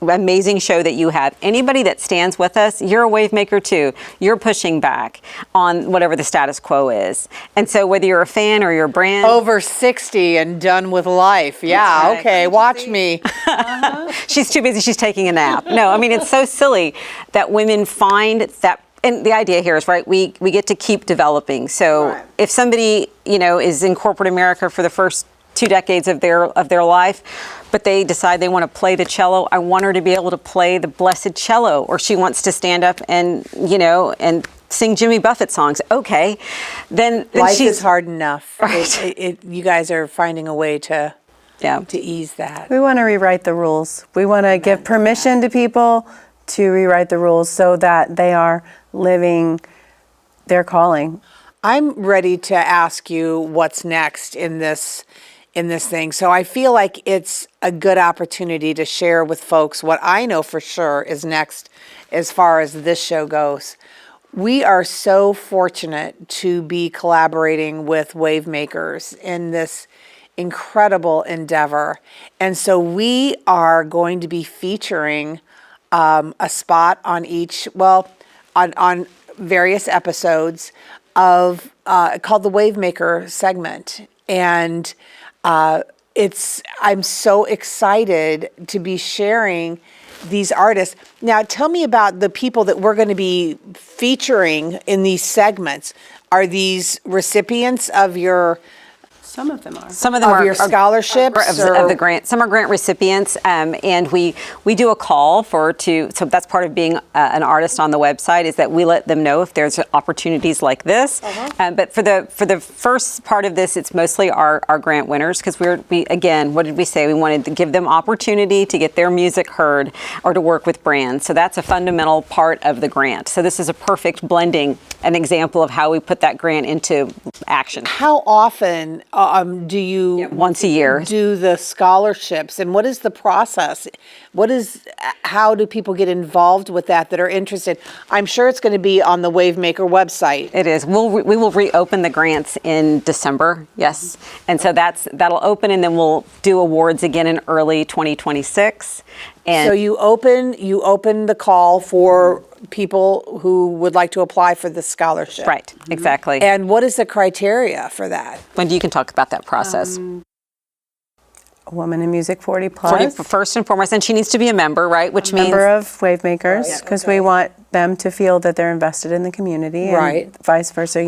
[SPEAKER 3] amazing show that you have, anybody that stands with us, you're a wave maker too. You're pushing back on whatever the status quo is. And so whether you're a fan or you're a brand.
[SPEAKER 2] Over 60 and done with life. Yeah,
[SPEAKER 3] Right.
[SPEAKER 2] okay, watch me.
[SPEAKER 3] She's too busy, she's taking a nap. No, I mean, it's so silly that women find that. And the idea here is, right, we get to keep developing. So
[SPEAKER 2] Right.
[SPEAKER 3] if somebody, is in corporate America for the first 2 decades of their life, but they decide they want to play the cello, I want her to be able to play the blessed cello, or she wants to stand up and, and sing Jimmy Buffett songs. Okay, then
[SPEAKER 2] Life
[SPEAKER 3] she's
[SPEAKER 2] is hard enough.
[SPEAKER 3] Right.
[SPEAKER 2] You guys are finding a way to
[SPEAKER 3] Yeah.
[SPEAKER 2] ease that.
[SPEAKER 4] We want to rewrite the rules. We want to give permission to people to rewrite the rules so that they are living their calling.
[SPEAKER 2] I'm ready to ask you what's next in this thing. So I feel like it's a good opportunity to share with folks what I know for sure is next as far as this show goes. We are so fortunate to be collaborating with Wavemakers in this incredible endeavor. And so we are going to be featuring a spot on on various episodes of called the Wavemaker segment. And I'm so excited to be sharing these artists. Now, tell me about the people that we're going to be featuring in these segments. Are these recipients of your
[SPEAKER 4] Some of them are.
[SPEAKER 3] Some of them
[SPEAKER 2] Of
[SPEAKER 3] are
[SPEAKER 2] your scholarships
[SPEAKER 3] of
[SPEAKER 2] or-
[SPEAKER 3] the grant. Some are grant recipients, and we do a call so that's part of being an artist on the website, is that we let them know if there's opportunities like this. But for the first part of this, it's mostly our grant winners, because we again, what did we say? We wanted to give them opportunity to get their music heard or to work with brands. So that's a fundamental part of the grant. So this is a perfect blending, an example of how we put that grant into action.
[SPEAKER 2] How often do you
[SPEAKER 3] Once a year.
[SPEAKER 2] do the scholarships, and what is the process? How do people get involved with that are interested? I'm sure it's going to be on the Wavemaker website.
[SPEAKER 3] It is. We will reopen the grants in December. Yes, and so that'll open, and then we'll do awards again in early 2026. And
[SPEAKER 2] So you open the call for people who would like to apply for the scholarship.
[SPEAKER 3] right, exactly.
[SPEAKER 2] And what is the criteria for that?
[SPEAKER 3] Wendy, you can talk about that process.
[SPEAKER 4] A woman in music 40 plus.
[SPEAKER 3] First and foremost, and she needs to be a member, right? Which means
[SPEAKER 4] Member of Wavemakers, because we want them to feel that they're invested in the community, and
[SPEAKER 2] Right.
[SPEAKER 4] vice versa,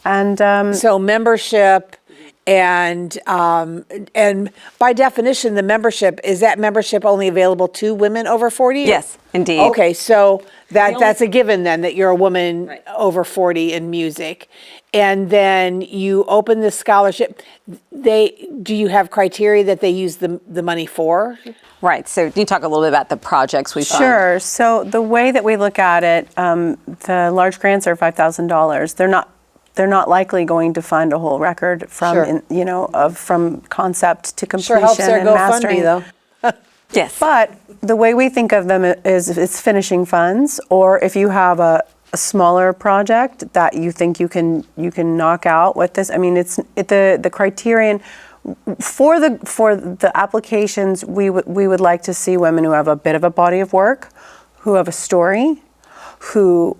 [SPEAKER 4] And
[SPEAKER 2] So membership and by definition, the membership, is that membership only available to women over 40?
[SPEAKER 3] yes, indeed.
[SPEAKER 2] Okay, so that's a given then, that you're a woman over 40 in music. And then you open the scholarship. Do you have criteria that they use the money for?
[SPEAKER 3] Right. So can you talk a little bit about the projects we fund?
[SPEAKER 4] Sure. So the way that we look at it, the large grants are $5,000. They're not likely going to fund a whole record from
[SPEAKER 2] Sure.
[SPEAKER 4] from concept to completion
[SPEAKER 2] Sure helps their
[SPEAKER 4] and mastering.
[SPEAKER 2] GoFundMe though.
[SPEAKER 3] Yes.
[SPEAKER 4] But the way we think of them is it's finishing funds, or if you have a smaller project that you think you can knock out with this. I mean, the criterion for the applications. We would like to see women who have a bit of a body of work, who have a story, who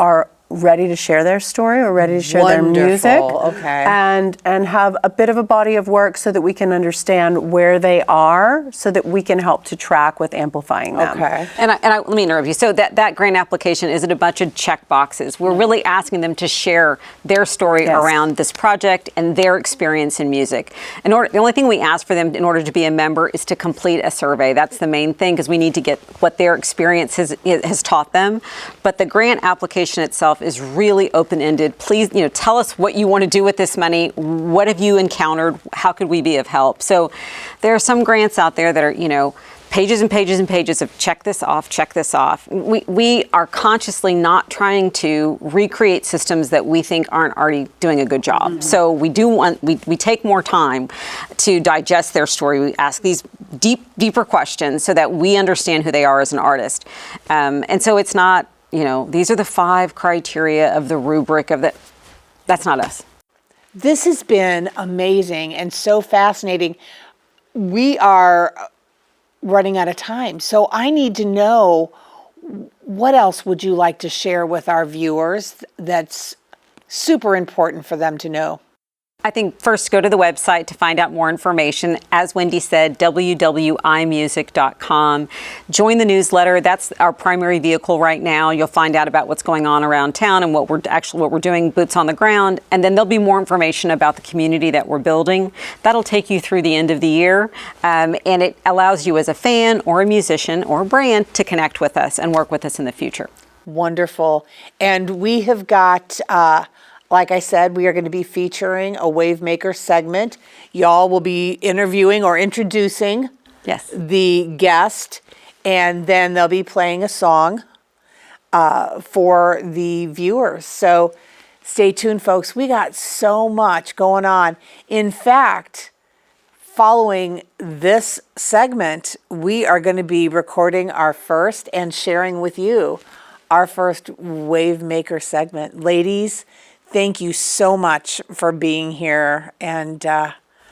[SPEAKER 4] are ready to share their story or ready to share their music,
[SPEAKER 2] Okay.
[SPEAKER 4] and have a bit of a body of work so that we can understand where they are, so that we can help to track with amplifying them.
[SPEAKER 2] Okay.
[SPEAKER 3] And let me interrupt you. So that grant application isn't a bunch of check boxes. We're really asking them to share their story
[SPEAKER 4] Yes.
[SPEAKER 3] around this project and their experience in music. The only thing we ask for them in order to be a member is to complete a survey. That's the main thing, because we need to get what their experience has taught them. But the grant application itself is really open-ended. Please, tell us what you want to do with this money. What have you encountered? How could we be of help? So there are some grants out there that are, pages and pages and pages of check this off, check this off. We are consciously not trying to recreate systems that we think aren't already doing a good job. So we take more time to digest their story. We ask these deeper questions so that we understand who they are as an artist. And so it's not, these are the 5 criteria of the rubric of that's not us.
[SPEAKER 2] This has been amazing and so fascinating. We are running out of time, so I need to know, what else would you like to share with our viewers that's super important for them to know?
[SPEAKER 3] I think first go to the website to find out more information. As Wendy said, wwimusic.com. Join the newsletter. That's our primary vehicle right now. You'll find out about what's going on around town and what we're doing, boots on the ground. And then there'll be more information about the community that we're building. That'll take you through the end of the year. And it allows you as a fan or a musician or a brand to connect with us and work with us in the future.
[SPEAKER 2] Wonderful. And we have got, like I said, we are going to be featuring a Wavemaker segment. Y'all will be interviewing or introducing the guest, and then they'll be playing a song for the viewers. So stay tuned, folks. We got so much going on. In fact, following this segment, we are going to be recording our first and sharing with you our first Wavemaker segment. Ladies, thank you so much for being here. And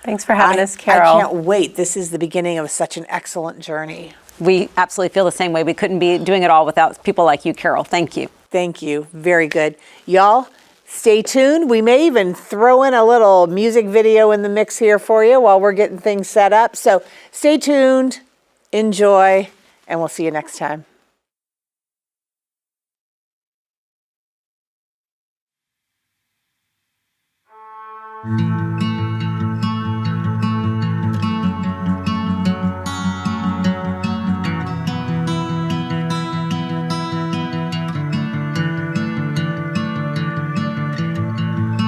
[SPEAKER 4] thanks for having us, Carol.
[SPEAKER 2] I can't wait. This is the beginning of such an excellent journey.
[SPEAKER 3] We absolutely feel the same way. We couldn't be doing it all without people like you, Carol. Thank you.
[SPEAKER 2] Thank you. Very good. Y'all, stay tuned. We may even throw in a little music video in the mix here for you while we're getting things set up. So stay tuned, enjoy, and we'll see you next time.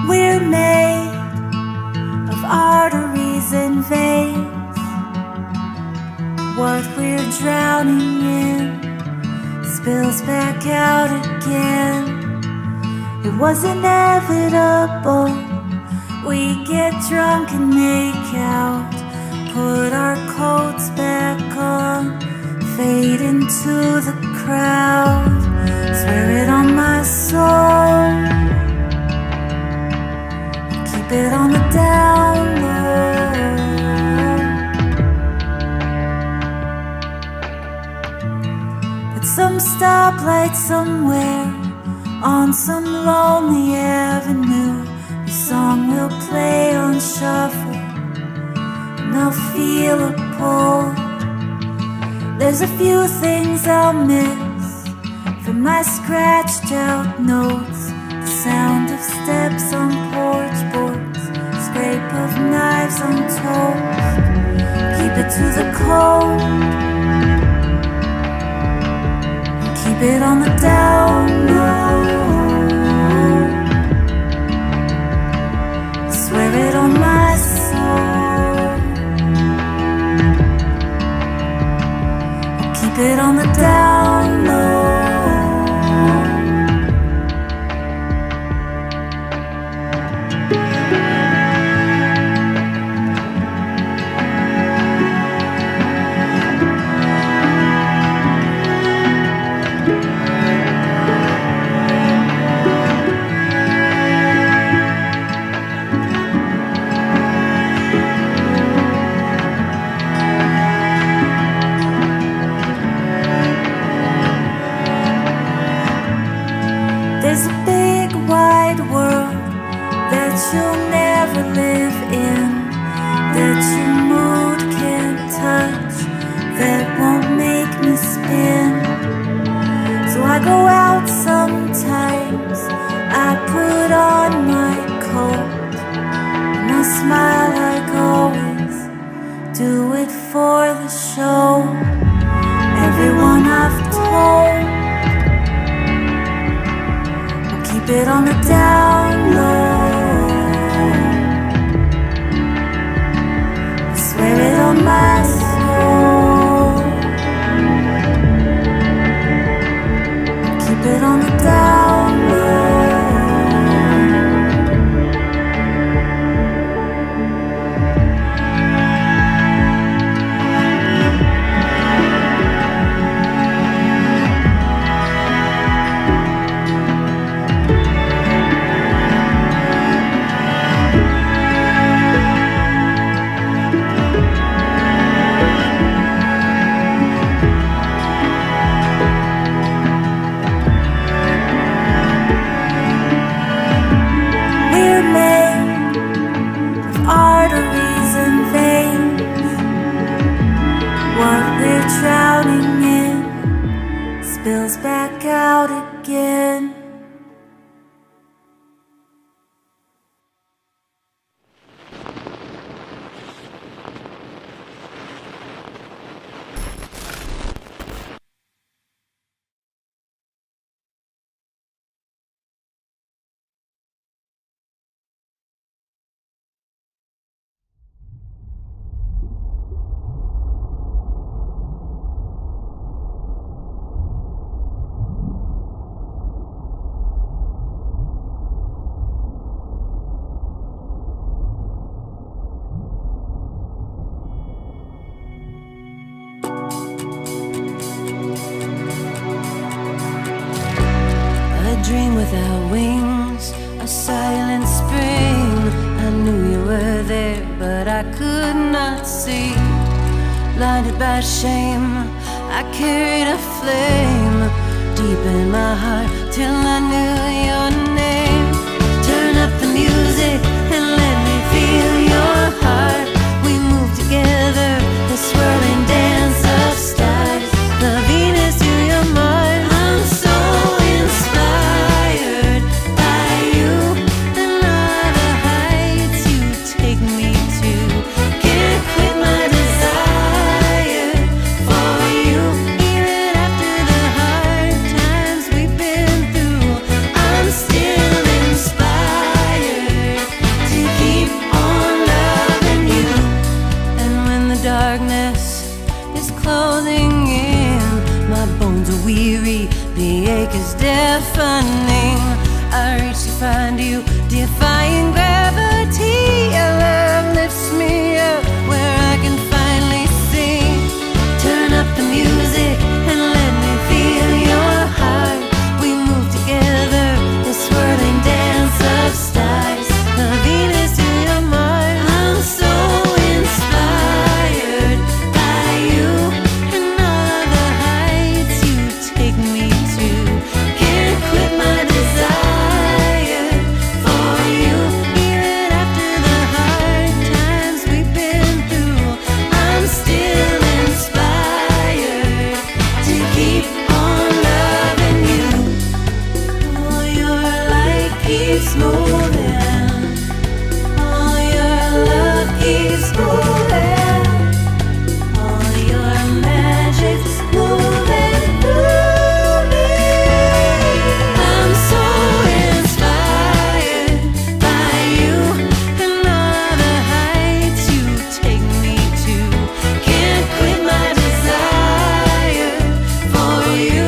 [SPEAKER 5] We're made of arteries and veins. What we're drowning in spills back out again. It was inevitable. We get drunk and make out, put our coats back on, fade into the crowd. Swear it on my soul, keep it on the down low. At some stoplight somewhere, on some lonely avenue, the song will play on shuffle, and I'll feel a pull. There's a few things I'll miss from my scratched out notes. The sound of steps on porch boards, scrape of knives on toast. Keep it to the cold, keep it on the down low. Swear it on my soul, keep it on the down low. There's a big wide world that you'll never live in, that your mood can't touch, that won't make me spin. So I go out sometimes, I put on my coat, and I smile like always, do it for the show. Everyone I've told, keep it on the down low. I swear it on my soul. drowning in spills back out again. A dream without wings, a silent spring. I knew you were there, but I could not see. Blinded by shame, I carried a flame deep in my heart till I knew your name. Turn up the music and let me feel your heart. We move together, the swirling dance of stars. The Venus to your Mars. I'm so inspired by you and all the heights you take me to. Can't quit my desire for you, even after the hard times we've been through. I'm still inspired to keep on loving you. And when the darkness is closing in, my bones are weary, the ache is deafening. I reach to find you, defying gravity. Your love lifts me up where I can finally sing. Turn up the music and let me feel your heart. We move together, the swirling dance of stars. The Venus to your Mars. I'm so inspired by you and all the heights you take me to. Can't quit my desire for you, even after the hard times we've been through. I'm still inspired to keep on loving you. Oh, your light keeps moving. Oh, your love keeps moving. All your magic's moving through me. I'm so inspired by you and all the heights you take me to. Can't quit my desire for you,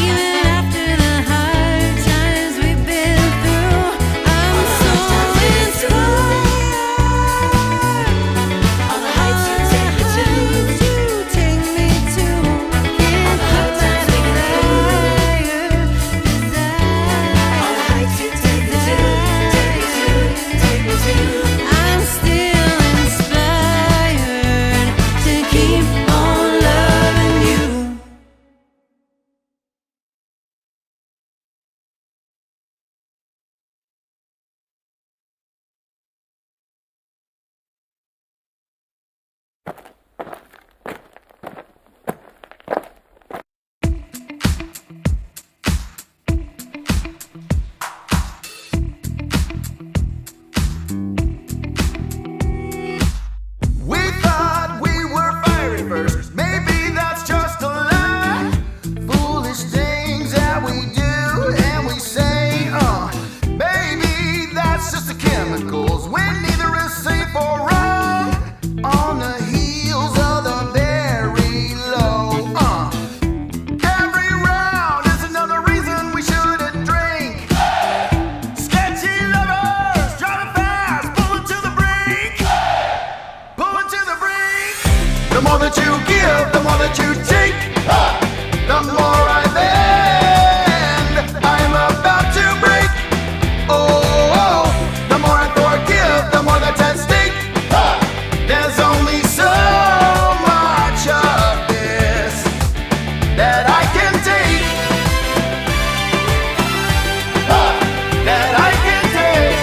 [SPEAKER 5] even after the hard times we've been through. I'm so inspired. All the heights you take me to. Can't quit my desire. All the heights you take me to. I'm still inspired to keep on loving you.
[SPEAKER 6] We thought we were fiery first. Maybe that's just a lie. Foolish things that we do and we say, maybe that's just the chemicals when neither is safe or wrong. On the heels of the very low, every round is another reason we shouldn't drink. Sketchy lovers driving fast, pulling to the brink. Pulling to the brink. The more that you give, the more that you take. The more I bend, I am about to break. Oh, the more I forgive, the more that's at stake. There's only so much of this that I can take. That I can take.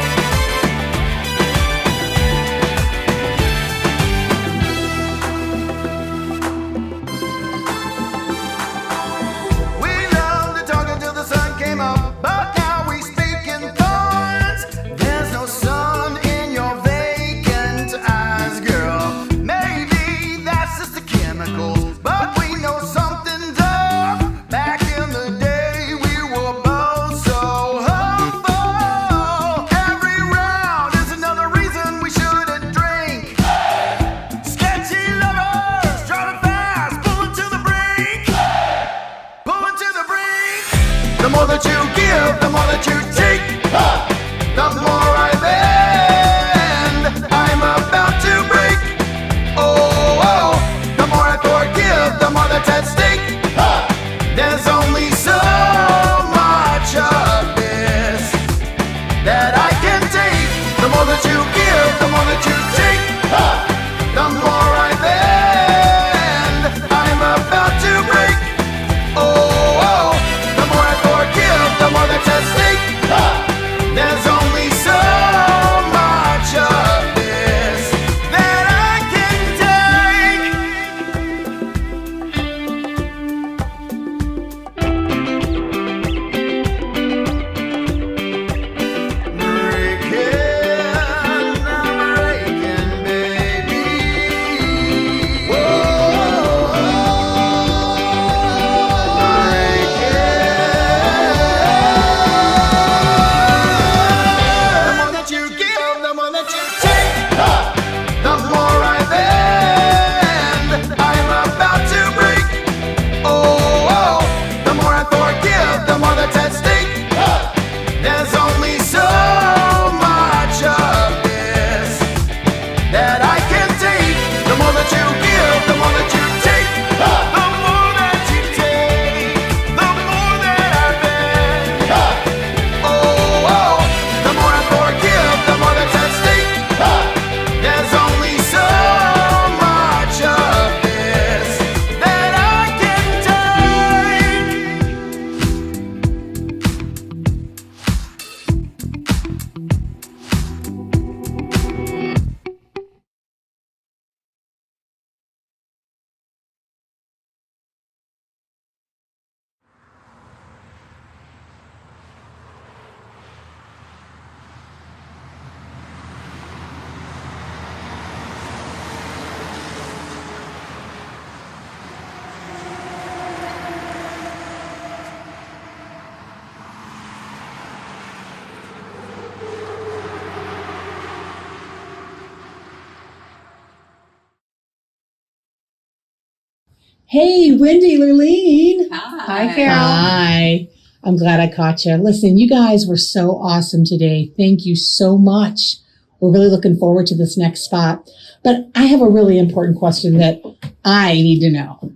[SPEAKER 7] Hey, Wendy, Lurleen.
[SPEAKER 4] Hi, Carol.
[SPEAKER 7] Hi. I'm glad I caught you. Listen, you guys were so awesome today. Thank you so much. We're really looking forward to this next spot. But I have a really important question that I need to know.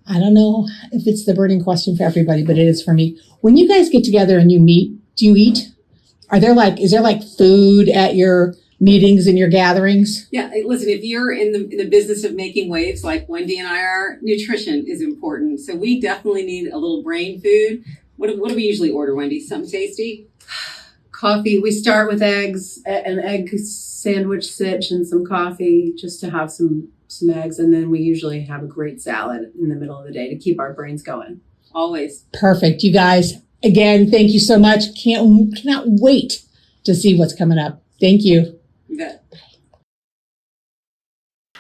[SPEAKER 7] I don't know if it's the burning question for everybody, but it is for me. When you guys get together and you meet, do you eat? Is there like food at your meetings and your gatherings?
[SPEAKER 8] Yeah, listen, if you're in the business of making waves like Wendy and I are, nutrition is important. So we definitely need a little brain food. What do we usually order, Wendy? Something tasty?
[SPEAKER 9] Coffee. We start with eggs, an egg sandwich sitch and some coffee just to have some eggs. And then we usually have a great salad in the middle of the day to keep our brains going.
[SPEAKER 8] Always.
[SPEAKER 7] Perfect. You guys, again, thank you so much. Cannot wait to see what's coming up. Thank you.
[SPEAKER 8] You bet.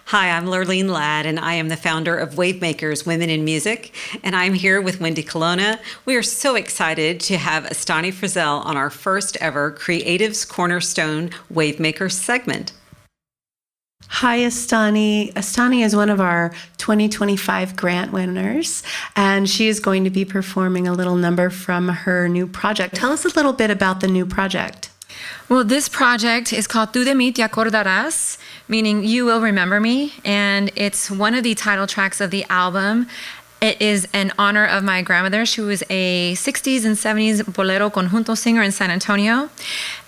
[SPEAKER 3] Hi, I'm Lurleen Ladd, and I am the founder of Wavemakers Women in Music, and I'm here with Wendy Colonna. We are so excited to have Astani Frizzell on our first ever Creatives Cornerstone Wavemakers segment.
[SPEAKER 4] Hi, Astani. Astani is one of our 2025 grant winners, and she is going to be performing a little number from her new project. Tell us a little bit about the new project.
[SPEAKER 10] Well, this project is called Tú de mí te acordarás, meaning you will remember me, and it's one of the title tracks of the album. It is in honor of my grandmother. She was a 60s and 70s bolero conjunto singer in San Antonio,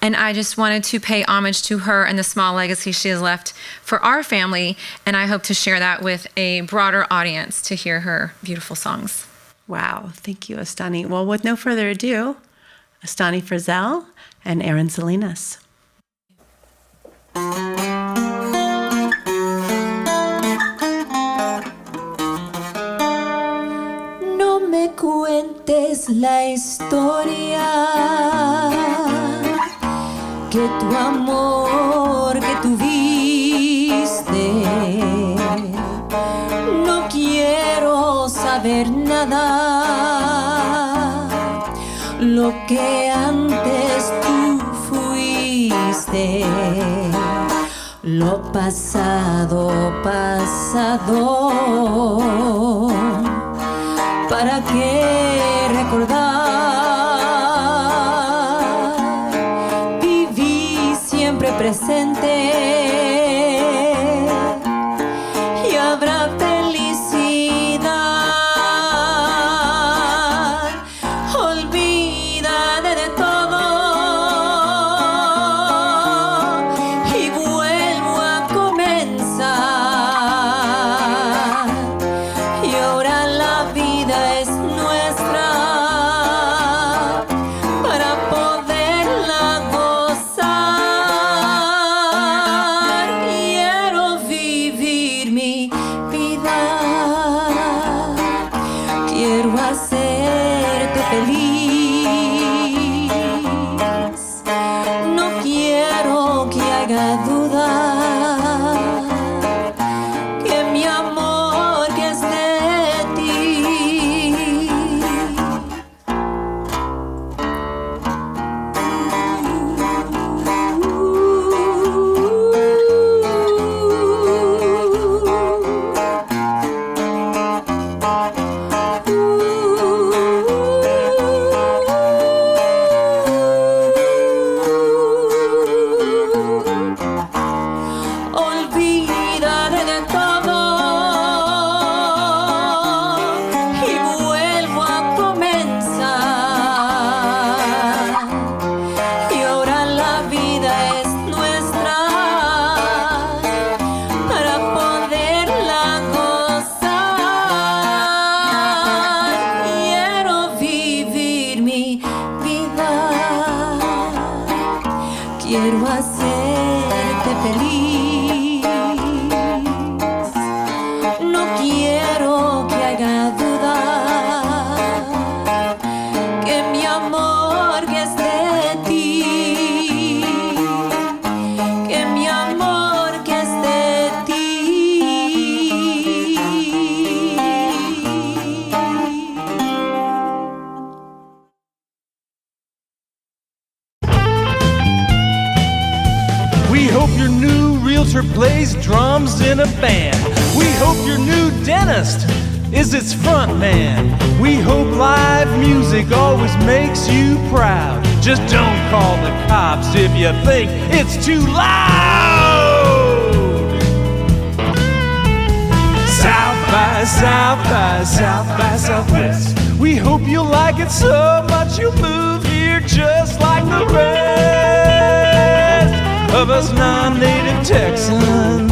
[SPEAKER 10] and I just wanted to pay homage to her and the small legacy she has left for our family, and I hope to share that with a broader audience to hear her beautiful songs.
[SPEAKER 4] Wow, thank you, Astani. Well, with no further ado, Astani Frizzell and Aaron Salinas.
[SPEAKER 5] No me cuentes la historia que tu amor que tuviste. No quiero saber nada lo que antes tú fuiste. Lo pasado, pasado. ¿Para qué recordar? Viví siempre presente y habrá felicidad. Olvídate de todo y vuelvo a comenzar. Y ahora la vida es nuestra.
[SPEAKER 11] drums in a band. We hope your new dentist is its front man. We hope live music always makes you proud. Just don't call the cops if you think it's too loud. South by South by South by Southwest. We hope you'll like it so much you'll move here just like the rest of us non-native Texans.